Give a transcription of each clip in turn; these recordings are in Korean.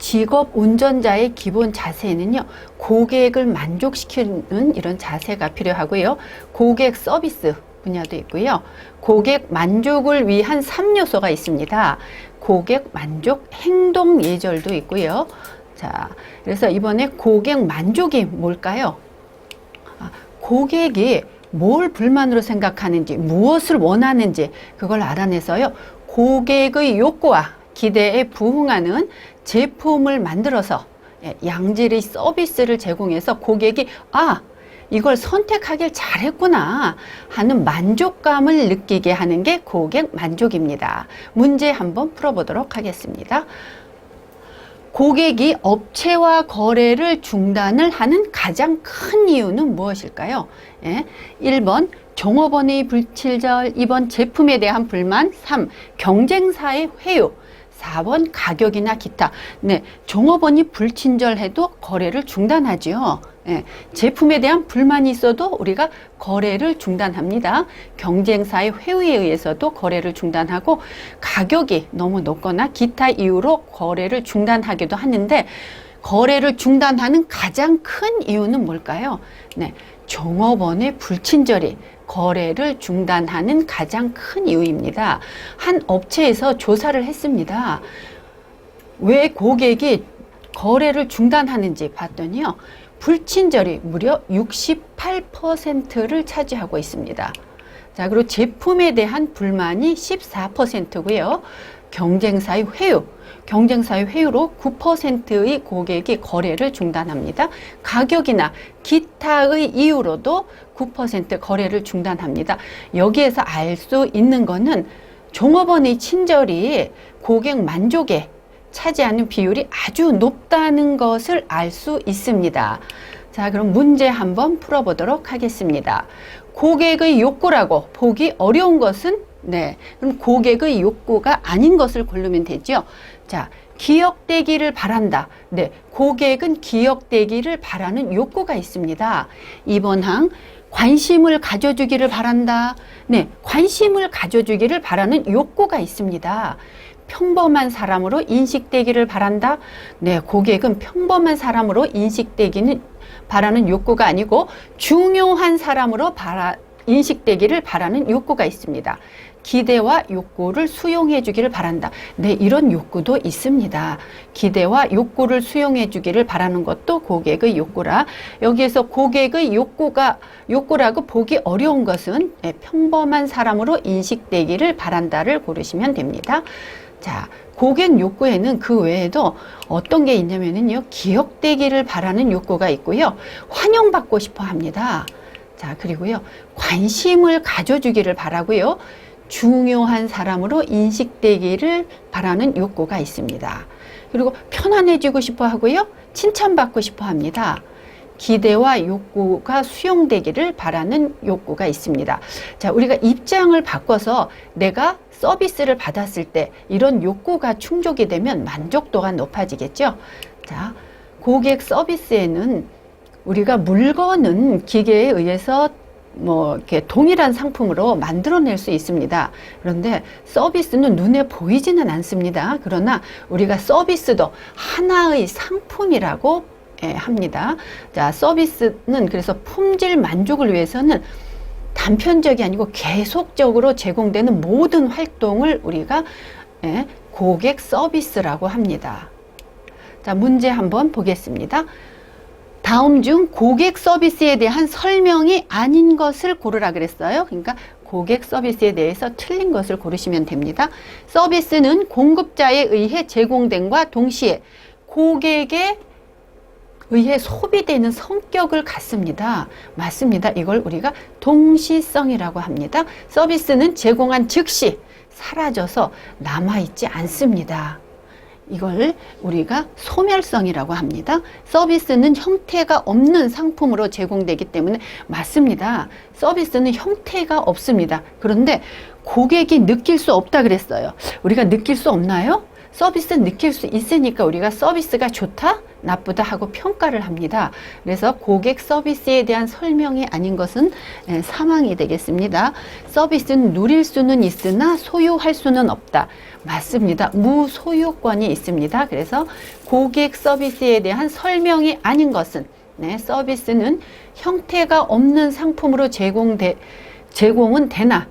직업 운전자의 기본 자세는요, 고객을 만족시키는 이런 자세가 필요하고요. 고객 서비스 분야도 있고요. 고객 만족을 위한 3요소가 있습니다. 고객 만족 행동 예절도 있고요. 자, 그래서 이번에 고객 만족이 뭘까요? 고객이 뭘 불만으로 생각하는지, 무엇을 원하는지 그걸 알아내서요, 고객의 욕구와 기대에 부응하는 제품을 만들어서 양질의 서비스를 제공해서 고객이 이걸 선택하길 잘했구나 하는 만족감을 느끼게 하는 게 고객 만족입니다. 문제 한번 풀어보도록 하겠습니다. 고객이 업체와 거래를 중단을 하는 가장 큰 이유는 무엇일까요? 1번 종업원의 불친절, 2번 제품에 대한 불만, 3. 경쟁사의 회유, 4번 가격이나 기타. 종업원이 불친절해도 거래를 중단하지요. 제품에 대한 불만이 있어도 우리가 거래를 중단합니다. 경쟁사의 회유에 의해서도 거래를 중단하고, 가격이 너무 높거나 기타 이유로 거래를 중단하기도 하는데, 거래를 중단하는 가장 큰 이유는 뭘까요? 종업원의 불친절이 거래를 중단하는 가장 큰 이유입니다. 한 업체에서 조사를 했습니다. 왜 고객이 거래를 중단하는지 봤더니요, 불친절이 무려 68%를 차지하고 있습니다. 자, 그리고 제품에 대한 불만이 14%고요. 경쟁사의 회유로 9%의 고객이 거래를 중단합니다. 가격이나 기타의 이유로도 9% 거래를 중단합니다. 여기에서 알 수 있는 거는 종업원의 친절이 고객 만족에 차지하는 비율이 아주 높다는 것을 알 수 있습니다. 자, 그럼 문제 한번 풀어보도록 하겠습니다. 고객의 욕구라고 보기 어려운 것은 그럼 고객의 욕구가 아닌 것을 고르면 되죠. 자, 기억되기를 바란다. 고객은 기억되기를 바라는 욕구가 있습니다. 2번 항, 관심을 가져주기를 바란다. 관심을 가져주기를 바라는 욕구가 있습니다. 평범한 사람으로 인식되기를 바란다. 고객은 평범한 사람으로 인식되기는 바라는 욕구가 아니고 중요한 사람으로 인식되기를 바라는 욕구가 있습니다. 기대와 욕구를 수용해 주기를 바란다. 이런 욕구도 있습니다. 기대와 욕구를 수용해 주기를 바라는 것도 고객의 욕구라. 여기에서 고객의 욕구라고 보기 어려운 것은 평범한 사람으로 인식되기를 바란다를 고르시면 됩니다. 자, 고객 욕구에는 그 외에도 어떤 게 있냐면요, 기억되기를 바라는 욕구가 있고요, 환영받고 싶어 합니다. 자, 그리고요, 관심을 가져주기를 바라고요, 중요한 사람으로 인식되기를 바라는 욕구가 있습니다. 그리고 편안해지고 싶어 하고요, 칭찬받고 싶어 합니다. 기대와 욕구가 수용되기를 바라는 욕구가 있습니다. 자, 우리가 입장을 바꿔서 내가 서비스를 받았을 때 이런 욕구가 충족이 되면 만족도가 높아지겠죠. 자, 고객 서비스에는 우리가 물건은 기계에 의해서 이렇게 동일한 상품으로 만들어낼 수 있습니다. 그런데 서비스는 눈에 보이지는 않습니다. 그러나 우리가 서비스도 하나의 상품이라고 합니다. 자, 서비스는 그래서 품질 만족을 위해서는 단편적이 아니고 계속적으로 제공되는 모든 활동을 우리가 고객 서비스라고 합니다. 자, 문제 한번 보겠습니다. 다음 중 고객 서비스에 대한 설명이 아닌 것을 고르라 그랬어요. 그러니까 고객 서비스에 대해서 틀린 것을 고르시면 됩니다. 서비스는 공급자에 의해 제공됨과 동시에 고객에 의해 소비되는 성격을 갖습니다. 맞습니다. 이걸 우리가 동시성이라고 합니다. 서비스는 제공한 즉시 사라져서 남아있지 않습니다. 이걸 우리가 소멸성이라고 합니다. 서비스는 형태가 없는 상품으로 제공되기 때문에 맞습니다. 서비스는 형태가 없습니다. 그런데 고객이 느낄 수 없다 그랬어요. 우리가 느낄 수 없나요? 서비스 느낄 수 있으니까 우리가 서비스가 좋다, 나쁘다 하고 평가를 합니다. 그래서 고객 서비스에 대한 설명이 아닌 것은 사망이 되겠습니다. 서비스는 누릴 수는 있으나 소유할 수는 없다. 맞습니다. 무소유권이 있습니다. 그래서 고객 서비스에 대한 설명이 아닌 것은 서비스는 형태가 없는 상품으로 제공은 되나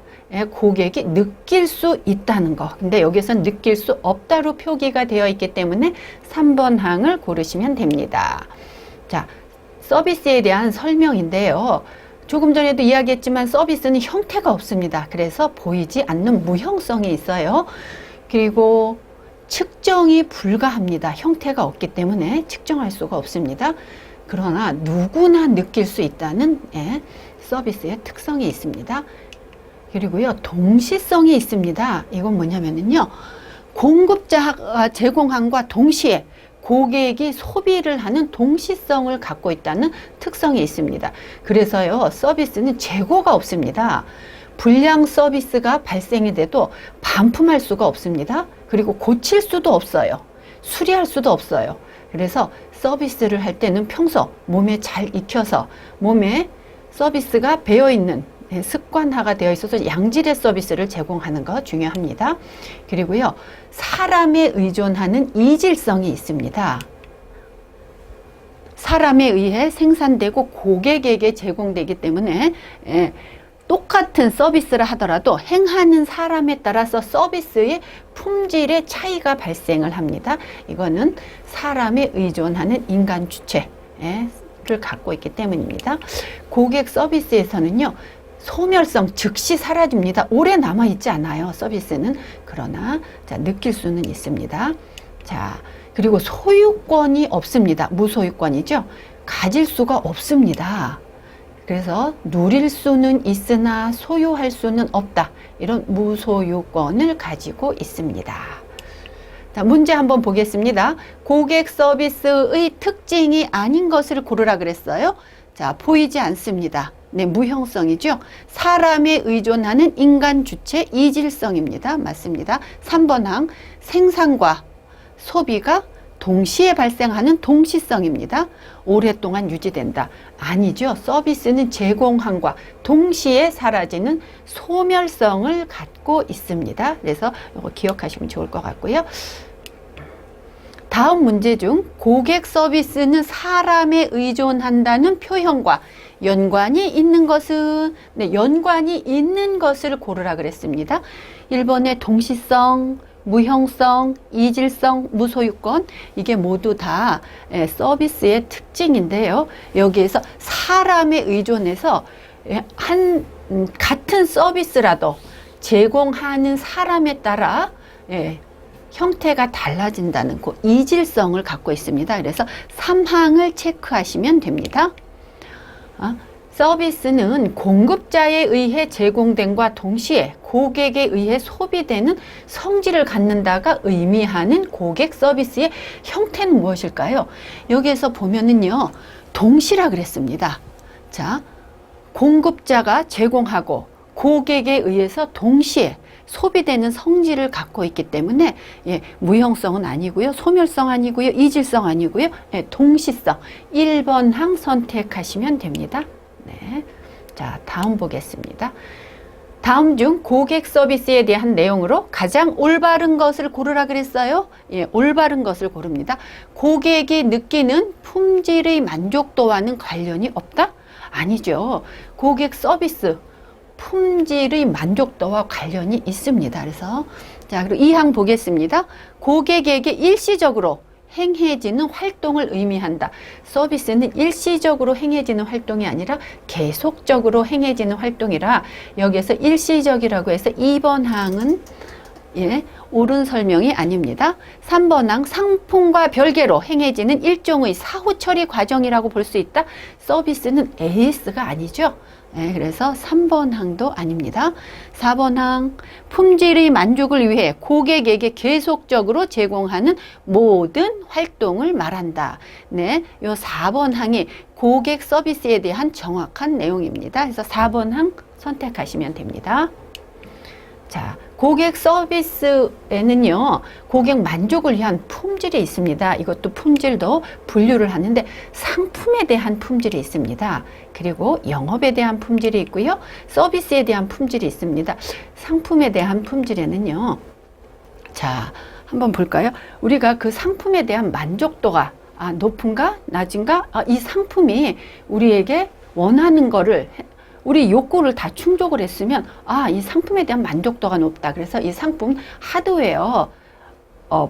고객이 느낄 수 있다는 거. 근데 여기서는 느낄 수 없다로 표기가 되어 있기 때문에 3번 항을 고르시면 됩니다. 자, 서비스에 대한 설명인데요. 조금 전에도 이야기했지만 서비스는 형태가 없습니다. 그래서 보이지 않는 무형성이 있어요. 그리고 측정이 불가합니다. 형태가 없기 때문에 측정할 수가 없습니다. 그러나 누구나 느낄 수 있다는 서비스의 특성이 있습니다. 그리고요, 동시성이 있습니다. 이건 뭐냐면요, 공급자가 제공함과 동시에 고객이 소비를 하는 동시성을 갖고 있다는 특성이 있습니다. 그래서요, 서비스는 재고가 없습니다. 불량 서비스가 발생이 돼도 반품할 수가 없습니다. 그리고 고칠 수도 없어요. 수리할 수도 없어요. 그래서 서비스를 할 때는 평소 몸에 잘 익혀서 몸에 서비스가 배어있는 습관화가 되어 있어서 양질의 서비스를 제공하는 거 중요합니다. 그리고요, 사람에 의존하는 이질성이 있습니다. 사람에 의해 생산되고 고객에게 제공되기 때문에 똑같은 서비스를 하더라도 행하는 사람에 따라서 서비스의 품질의 차이가 발생을 합니다. 이거는 사람에 의존하는 인간 주체를 갖고 있기 때문입니다. 고객 서비스에서는요, 소멸성 즉시 사라집니다. 오래 남아있지 않아요, 서비스는. 그러나 느낄 수는 있습니다. 자, 그리고 소유권이 없습니다. 무소유권이죠. 가질 수가 없습니다. 그래서 누릴 수는 있으나 소유할 수는 없다. 이런 무소유권을 가지고 있습니다. 자, 문제 한번 보겠습니다. 고객 서비스의 특징이 아닌 것을 고르라 그랬어요. 자, 보이지 않습니다. 네, 무형성이죠. 사람에 의존하는 인간 주체 이질성입니다. 맞습니다. 3번 항, 생산과 소비가 동시에 발생하는 동시성입니다. 오랫동안 유지된다. 아니죠. 서비스는 제공함과 동시에 사라지는 소멸성을 갖고 있습니다. 그래서 이거 기억하시면 좋을 것 같고요. 다음 문제 중 고객 서비스는 사람에 의존한다는 표현과 연관이 있는 것은, 연관이 있는 것을 고르라 그랬습니다. 1번의 동시성, 무형성, 이질성, 무소유권, 이게 모두 다 서비스의 특징인데요. 여기에서 사람에 의존해서 같은 서비스라도 제공하는 사람에 따라 형태가 달라진다는 그 이질성을 갖고 있습니다. 그래서 3항을 체크하시면 됩니다. 서비스는 공급자에 의해 제공됨과 동시에 고객에 의해 소비되는 성질을 갖는다가 의미하는 고객 서비스의 형태는 무엇일까요? 여기에서 보면은요, 동시라 그랬습니다. 자, 공급자가 제공하고 고객에 의해서 동시에 소비되는 성질을 갖고 있기 때문에 무형성은 아니고요, 소멸성 아니고요, 이질성 아니고요, 동시성 1번 항 선택하시면 됩니다. 네. 자, 다음 보겠습니다. 다음 중 고객 서비스에 대한 내용으로 가장 올바른 것을 고르라 그랬어요. 올바른 것을 고릅니다. 고객이 느끼는 품질의 만족도와는 관련이 없다? 아니죠. 고객 서비스 품질의 만족도와 관련이 있습니다. 그래서 자, 그리고 2항 보겠습니다. 고객에게 일시적으로 행해지는 활동을 의미한다. 서비스는 일시적으로 행해지는 활동이 아니라 계속적으로 행해지는 활동이라 여기에서 일시적이라고 해서 2번 항은 옳은 설명이 아닙니다. 3번 항, 상품과 별개로 행해지는 일종의 사후 처리 과정이라고 볼 수 있다. 서비스는 AS가 아니죠. 그래서 3번 항도 아닙니다. 4번 항, 품질의 만족을 위해 고객에게 계속적으로 제공하는 모든 활동을 말한다. 네, 요 4번 항이 고객 서비스에 대한 정확한 내용입니다. 그래서 4번 항 선택하시면 됩니다. 자, 고객 서비스에는요, 고객 만족을 위한 품질이 있습니다. 이것도 품질도 분류를 하는데 상품에 대한 품질이 있습니다. 그리고 영업에 대한 품질이 있고요. 서비스에 대한 품질이 있습니다. 상품에 대한 품질에는요, 자, 한번 볼까요? 우리가 그 상품에 대한 만족도가 높은가? 낮은가? 이 상품이 우리에게 원하는 거를 우리 욕구를 다 충족을 했으면 이 상품에 대한 만족도가 높다. 그래서 이 상품 하드웨어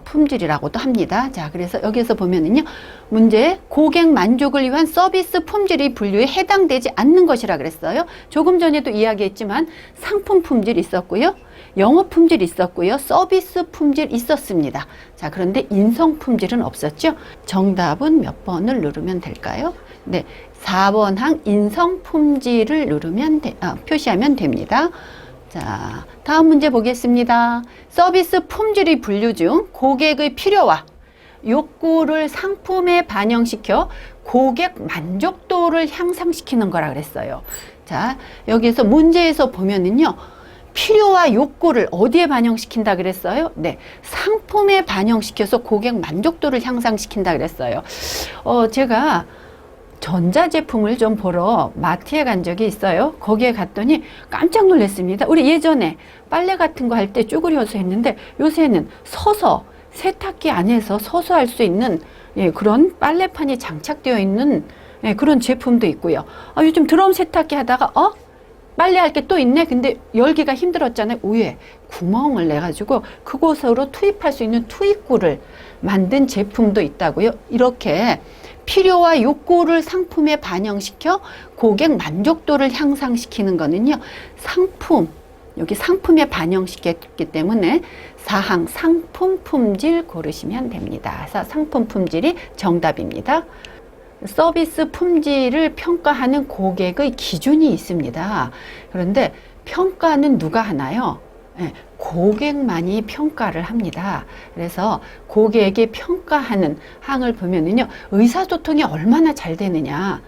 품질이라고도 합니다. 자, 그래서 여기서 보면은요, 문제 고객 만족을 위한 서비스 품질이 분류에 해당되지 않는 것이라 그랬어요. 조금 전에도 이야기했지만 상품 품질 있었고요, 영업 품질 있었고요, 서비스 품질 있었습니다. 자, 그런데 인성 품질은 없었죠. 정답은 몇 번을 누르면 될까요? 네, 4번 항 인성 품질을 누르면 표시하면 됩니다. 자, 다음 문제 보겠습니다. 서비스 품질의 분류 중 고객의 필요와 욕구를 상품에 반영시켜 고객 만족도를 향상시키는 거라 그랬어요. 자, 여기서 문제에서 보면은요, 필요와 욕구를 어디에 반영시킨다 그랬어요? 네, 상품에 반영시켜서 고객 만족도를 향상시킨다 그랬어요. 제가 전자제품을 좀 보러 마트에 간 적이 있어요. 거기에 갔더니 깜짝 놀랐습니다. 우리 예전에 빨래 같은 거 할 때 쭈그려서 했는데 요새는 서서 세탁기 안에서 서서 할 수 있는 그런 빨래판이 장착되어 있는 그런 제품도 있고요. 요즘 드럼 세탁기 하다가 빨래할 게 또 있네. 근데 열기가 힘들었잖아요. 위에 구멍을 내가지고 그곳으로 투입할 수 있는 투입구를 만든 제품도 있다고요. 이렇게 필요와 욕구를 상품에 반영시켜 고객 만족도를 향상시키는 거는요, 상품, 여기 상품에 반영시켰기 때문에 4항 상품 품질 고르시면 됩니다. 그래서 상품 품질이 정답입니다. 서비스 품질을 평가하는 고객의 기준이 있습니다. 그런데 평가는 누가 하나요? 고객만이 평가를 합니다. 그래서 고객이 평가하는 항을 보면은요, 의사소통이 얼마나 잘 되느냐,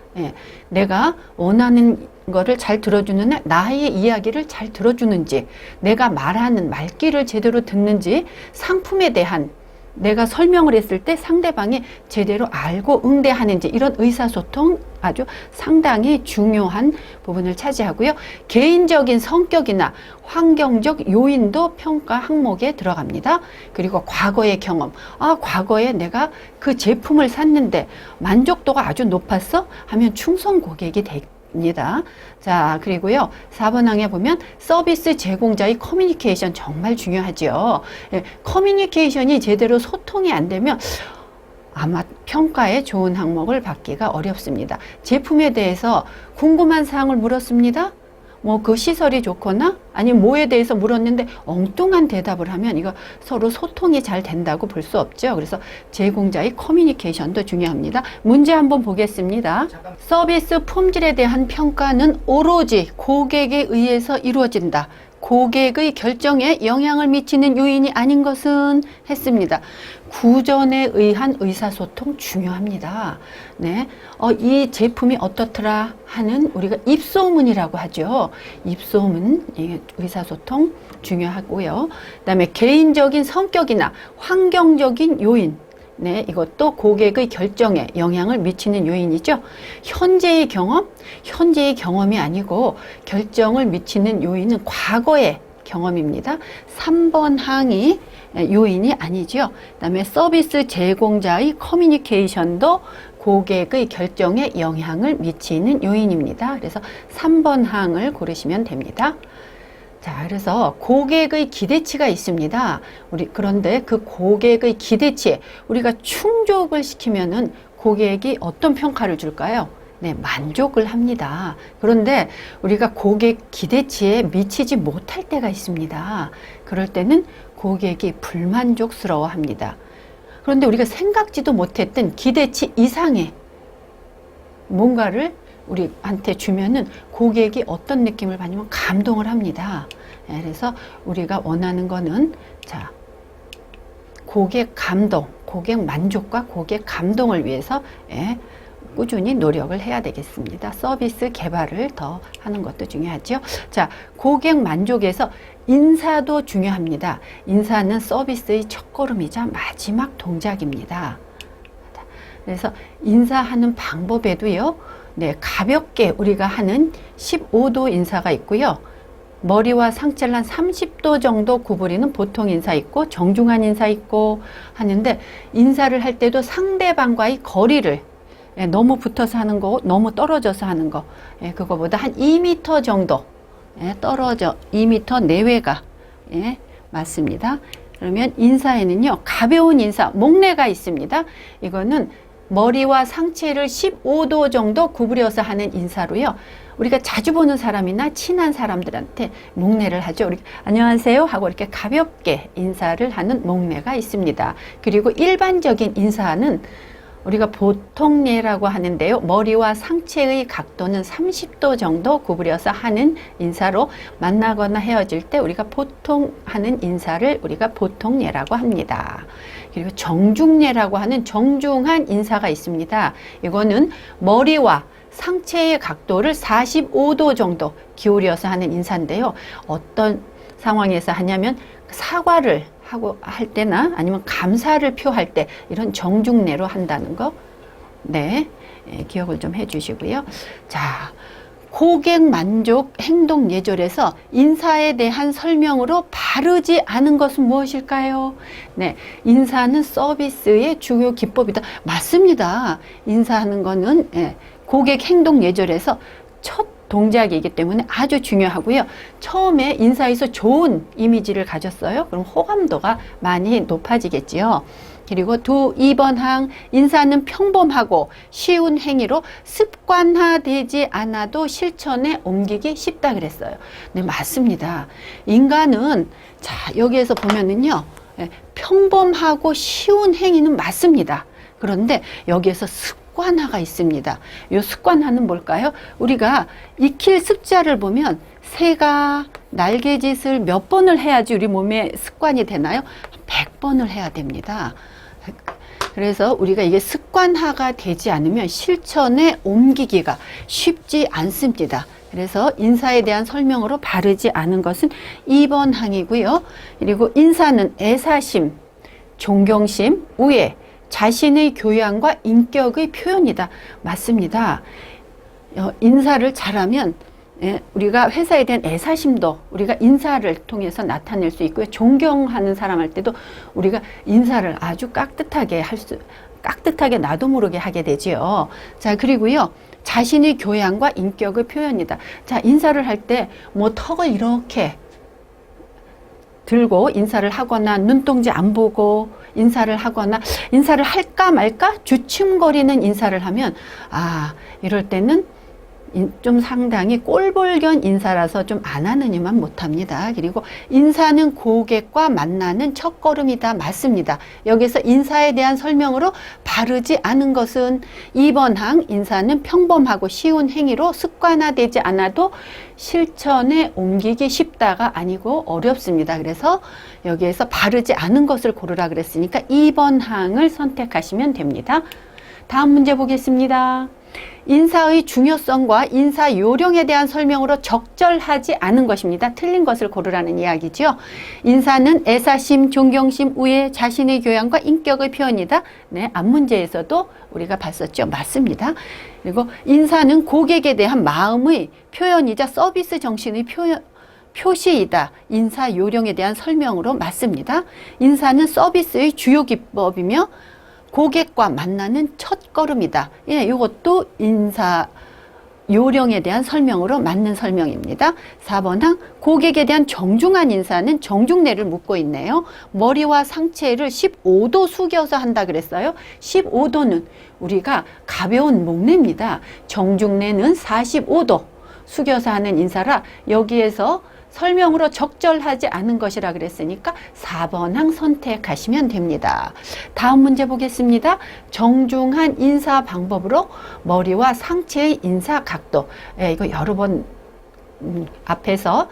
내가 원하는 거를 잘 들어주는, 나의 이야기를 잘 들어주는지, 내가 말하는 말귀를 제대로 듣는지, 상품에 대한 내가 설명을 했을 때 상대방이 제대로 알고 응대하는지, 이런 의사소통 아주 상당히 중요한 부분을 차지하고요. 개인적인 성격이나 환경적 요인도 평가 항목에 들어갑니다. 그리고 과거의 경험, 과거에 내가 그 제품을 샀는데 만족도가 아주 높았어? 하면 충성 고객이 됩니다. 자, 그리고요, 4번 항에 보면 서비스 제공자의 커뮤니케이션 정말 중요하죠. 커뮤니케이션이 제대로 소통이 안 되면 아마 평가에 좋은 항목을 받기가 어렵습니다. 제품에 대해서 궁금한 사항을 물었습니다. 그 시설이 좋거나 아니면 뭐에 대해서 물었는데 엉뚱한 대답을 하면 이거 서로 소통이 잘 된다고 볼 수 없죠. 그래서 제공자의 커뮤니케이션도 중요합니다. 문제 한번 보겠습니다. 서비스 품질에 대한 평가는 오로지 고객에 의해서 이루어진다. 고객의 결정에 영향을 미치는 요인이 아닌 것은 했습니다. 구전에 의한 의사소통 중요합니다. 네, 이 제품이 어떻더라 하는 우리가 입소문이라고 하죠. 입소문, 의사소통 중요하고요. 그다음에 개인적인 성격이나 환경적인 요인, 네, 이것도 고객의 결정에 영향을 미치는 요인이죠. 현재의 경험이 아니고 결정을 미치는 요인은 과거의 경험입니다. 3번 항이 요인이 아니죠. 그다음에 서비스 제공자의 커뮤니케이션도 고객의 결정에 영향을 미치는 요인입니다. 그래서 3번 항을 고르시면 됩니다. 자, 그래서 고객의 기대치가 있습니다. 그런데 그 고객의 기대치에 우리가 충족을 시키면은 고객이 어떤 평가를 줄까요? 네, 만족을 합니다. 그런데 우리가 고객 기대치에 미치지 못할 때가 있습니다. 그럴 때는 고객이 불만족스러워 합니다. 그런데 우리가 생각지도 못했던 기대치 이상의 뭔가를 우리한테 주면은 고객이 어떤 느낌을 받냐면 감동을 합니다. 그래서 우리가 원하는 거는 자, 고객 감동, 고객 만족과 고객 감동을 위해서 꾸준히 노력을 해야 되겠습니다. 서비스 개발을 더 하는 것도 중요하죠. 자, 고객 만족에서 인사도 중요합니다. 인사는 서비스의 첫걸음이자 마지막 동작입니다. 그래서 인사하는 방법에도요, 네, 가볍게 우리가 하는 15도 인사가 있고요. 머리와 상체를 한 30도 정도 구부리는 보통 인사 있고 정중한 인사 있고 하는데, 인사를 할 때도 상대방과의 거리를 너무 붙어서 하는 거, 너무 떨어져서 하는 거, 그거보다 한 2m 정도 떨어져 2m 내외가 맞습니다. 그러면 인사에는요, 가벼운 인사, 목례가 있습니다. 이거는 머리와 상체를 15도 정도 구부려서 하는 인사로요. 우리가 자주 보는 사람이나 친한 사람들한테 목례를 하죠. 우리 안녕하세요 하고 이렇게 가볍게 인사를 하는 목례가 있습니다. 그리고 일반적인 인사는 우리가 보통례라고 하는데요. 머리와 상체의 각도는 30도 정도 구부려서 하는 인사로, 만나거나 헤어질 때 우리가 보통 하는 인사를 우리가 보통례라고 합니다. 그리고 정중례라고 하는 정중한 인사가 있습니다. 이거는 머리와 상체의 각도를 45도 정도 기울여서 하는 인사인데요. 어떤 상황에서 하냐면 사과를 하고 할 때나 아니면 감사를 표할 때 이런 정중례로 한다는 거, 네, 기억을 좀 해주시고요. 자, 고객 만족 행동 예절에서 인사에 대한 설명으로 바르지 않은 것은 무엇일까요? 네, 인사는 서비스의 주요 기법이다. 맞습니다. 인사하는 거는 고객 행동 예절에서 첫 동작이기 때문에 아주 중요하고요. 처음에 인사에서 좋은 이미지를 가졌어요. 그럼 호감도가 많이 높아지겠지요. 그리고 2번 항, 인사는 평범하고 쉬운 행위로 습관화되지 않아도 실천에 옮기기 쉽다 그랬어요. 네, 맞습니다. 인간은, 자, 여기에서 보면은요, 평범하고 쉬운 행위는 맞습니다. 그런데 여기에서 습관화가 있습니다. 이 습관화는 뭘까요? 우리가 익힐 습자를 보면 새가 날개짓을 몇 번을 해야지 우리 몸에 습관이 되나요? 100번을 해야 됩니다. 그래서 우리가 이게 습관화가 되지 않으면 실천에 옮기기가 쉽지 않습니다. 그래서 인사에 대한 설명으로 바르지 않은 것은 2번 항이고요. 그리고 인사는 애사심, 존경심, 우애, 자신의 교양과 인격의 표현이다. 맞습니다. 인사를 잘하면 우리가 회사에 대한 애사심도 우리가 인사를 통해서 나타낼 수 있고요. 존경하는 사람 할 때도 우리가 인사를 아주 깍듯하게 나도 모르게 하게 되지요. 자, 그리고요, 자신의 교양과 인격의 표현이다. 자, 인사를 할 때 뭐 턱을 이렇게 들고 인사를 하거나 눈동자 안 보고 인사를 하거나 인사를 할까 말까 주춤거리는 인사를 하면, 아, 이럴 때는 좀 상당히 꼴불견 인사라서 좀 안 하느니만 못합니다. 그리고 인사는 고객과 만나는 첫걸음이다. 맞습니다. 여기서 인사에 대한 설명으로 바르지 않은 것은 2번 항, 인사는 평범하고 쉬운 행위로 습관화되지 않아도 실천에 옮기기 쉽다가 아니고 어렵습니다. 그래서 여기에서 바르지 않은 것을 고르라 그랬으니까 2번 항을 선택하시면 됩니다. 다음 문제 보겠습니다. 인사의 중요성과 인사 요령에 대한 설명으로 적절하지 않은 것입니다. 틀린 것을 고르라는 이야기죠. 인사는 애사심, 존경심, 우애, 자신의 교양과 인격의 표현이다. 네, 앞 문제에서도 우리가 봤었죠. 맞습니다. 그리고 인사는 고객에 대한 마음의 표현이자 서비스 정신의 표시이다. 인사 요령에 대한 설명으로 맞습니다. 인사는 서비스의 주요 기법이며 고객과 만나는 첫 걸음이다. 예, 이것도 인사 요령에 대한 설명으로 맞는 설명입니다. 4번 항, 고객에 대한 정중한 인사는 정중례를 묻고 있네요. 머리와 상체를 15도 숙여서 한다 그랬어요. 15도는 우리가 가벼운 목례입니다. 정중례는 45도 숙여서 하는 인사라 여기에서 설명으로 적절하지 않은 것이라 그랬으니까 4번 항 선택하시면 됩니다. 다음 문제 보겠습니다. 정중한 인사 방법으로 머리와 상체의 인사 각도. 이거 여러 번 앞에서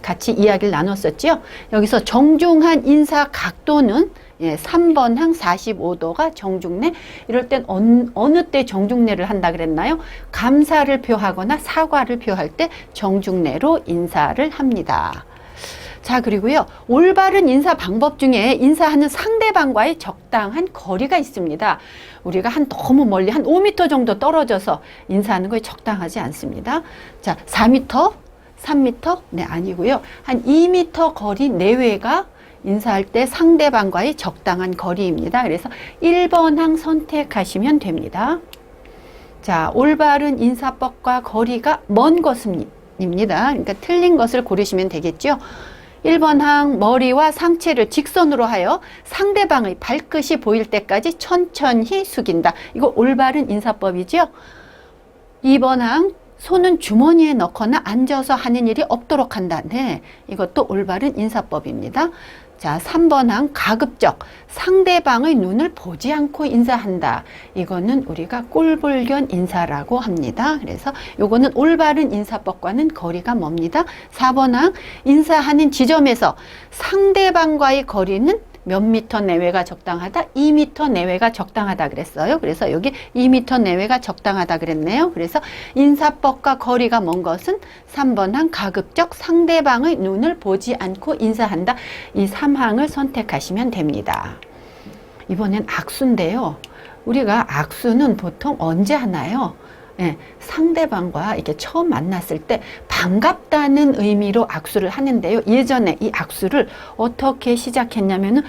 같이 이야기를 나눴었죠. 여기서 정중한 인사 각도는 예, 3번항 45도가 정중례. 이럴 땐 어느 때 정중례를 한다 그랬나요? 감사를 표하거나 사과를 표할 때 정중례로 인사를 합니다. 자, 그리고요, 올바른 인사 방법 중에 인사하는 상대방과의 적당한 거리가 있습니다. 우리가 너무 멀리 한 5m 정도 떨어져서 인사하는 거에 적당하지 않습니다. 자, 4m, 3m? 네, 아니고요. 한 2m 거리 내외가 인사할 때 상대방과의 적당한 거리입니다. 그래서 1번항 선택하시면 됩니다. 자, 올바른 인사법과 거리가 먼 것입니다. 그러니까 틀린 것을 고르시면 되겠죠. 1번항 머리와 상체를 직선으로 하여 상대방의 발끝이 보일 때까지 천천히 숙인다. 이거 올바른 인사법이죠. 2번항 손은 주머니에 넣거나 앉아서 하는 일이 없도록 한다. 네, 이것도 올바른 인사법입니다. 자, 3번항 가급적 상대방의 눈을 보지 않고 인사한다. 이거는 우리가 꼴불견 인사라고 합니다. 그래서 요거는 올바른 인사법과는 거리가 멉니다. 4번항 인사하는 지점에서 상대방과의 거리는 몇 미터 내외가 적당하다? 2미터 내외가 적당하다 그랬어요. 그래서 여기 2미터 내외가 적당하다 그랬네요. 그래서 인사법과 거리가 먼 것은 3번항 가급적 상대방의 눈을 보지 않고 인사한다. 이 3항을 선택하시면 됩니다. 이번엔 악수인데요. 우리가 악수는 보통 언제 하나요? 예, 상대방과 이렇게 처음 만났을 때 반갑다는 의미로 악수를 하는데요. 예전에 이 악수를 어떻게 시작했냐면은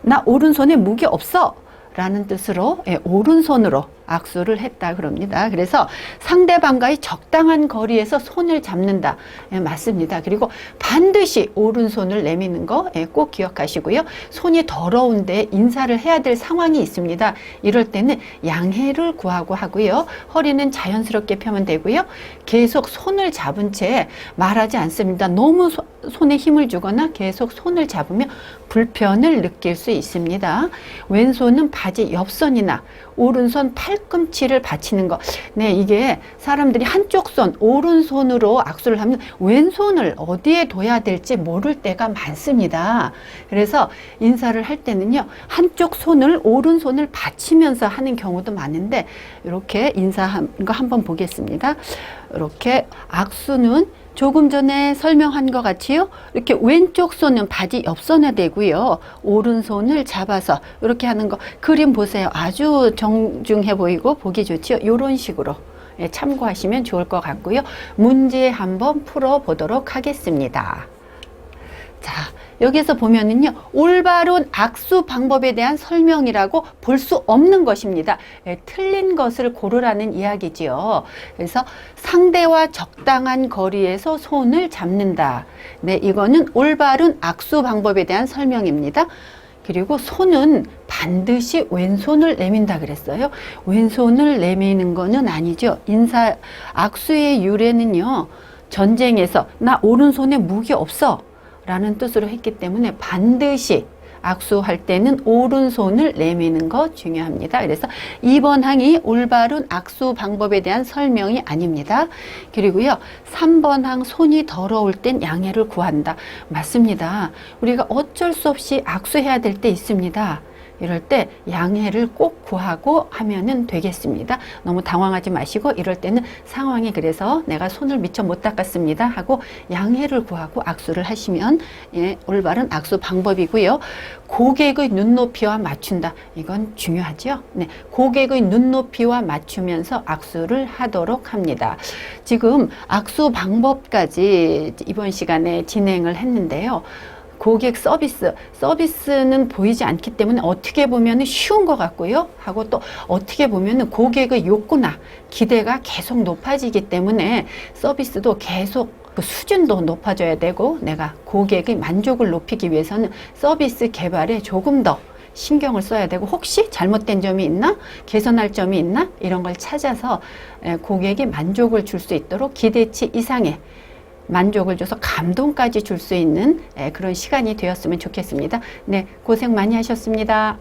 나 오른손에 무게 없어 라는 뜻으로 오른손으로 악수를 했다 그럽니다. 그래서 상대방과의 적당한 거리에서 손을 잡는다. 맞습니다. 그리고 반드시 오른손을 내미는 거 꼭 기억하시고요. 손이 더러운데 인사를 해야 될 상황이 있습니다. 이럴 때는 양해를 구하고 하고요. 허리는 자연스럽게 펴면 되고요. 계속 손을 잡은 채 말하지 않습니다. 너무 손에 힘을 주거나 계속 손을 잡으면 불편을 느낄 수 있습니다. 왼손은 바지 옆선이나 오른손 팔꿈치를 받치는 거. 네, 이게 사람들이 한쪽 손, 오른손으로 악수를 하면 왼손을 어디에 둬야 될지 모를 때가 많습니다. 그래서 인사를 할 때는요, 한쪽 손을, 오른손을 받치면서 하는 경우도 많은데, 이렇게 인사한 거 한번 보겠습니다. 이렇게 악수는 조금 전에 설명한 것 같이요. 이렇게 왼쪽 손은 바지 옆선에 대고요. 오른손을 잡아서 이렇게 하는 거 그림 보세요. 아주 정중해 보이고 보기 좋지요. 이런 식으로 참고하시면 좋을 것 같고요. 문제 한번 풀어보도록 하겠습니다. 자, 여기서 보면은요, 올바른 악수 방법에 대한 설명이라고 볼 수 없는 것입니다. 틀린 것을 고르라는 이야기지요. 그래서 상대와 적당한 거리에서 손을 잡는다. 네, 이거는 올바른 악수 방법에 대한 설명입니다. 그리고 손은 반드시 왼손을 내민다 그랬어요. 왼손을 내미는 거는 아니죠. 악수의 유래는요, 전쟁에서 나 오른손에 무기 없어 라는 뜻으로 했기 때문에 반드시 악수할 때는 오른손을 내미는 거 중요합니다. 그래서 2번 항이 올바른 악수 방법에 대한 설명이 아닙니다. 그리고요, 3번 항 손이 더러울 땐 양해를 구한다. 맞습니다. 우리가 어쩔 수 없이 악수해야 될 때 있습니다. 이럴 때 양해를 꼭 구하고 하면은 되겠습니다. 너무 당황하지 마시고 이럴 때는 상황이 그래서 내가 손을 미처 못 닦았습니다 하고 양해를 구하고 악수를 하시면 올바른 악수 방법이고요. 고객의 눈높이와 맞춘다. 이건 중요하죠. 네, 고객의 눈높이와 맞추면서 악수를 하도록 합니다. 지금 악수 방법까지 이번 시간에 진행을 했는데요. 고객 서비스는 보이지 않기 때문에 어떻게 보면 쉬운 것 같고요. 하고 또 어떻게 보면 고객의 욕구나 기대가 계속 높아지기 때문에 서비스도 계속 그 수준도 높아져야 되고 내가 고객의 만족을 높이기 위해서는 서비스 개발에 조금 더 신경을 써야 되고 혹시 잘못된 점이 있나? 개선할 점이 있나? 이런 걸 찾아서 고객이 만족을 줄 수 있도록 기대치 이상의 만족을 줘서 감동까지 줄 수 있는 그런 시간이 되었으면 좋겠습니다. 네, 고생 많이 하셨습니다.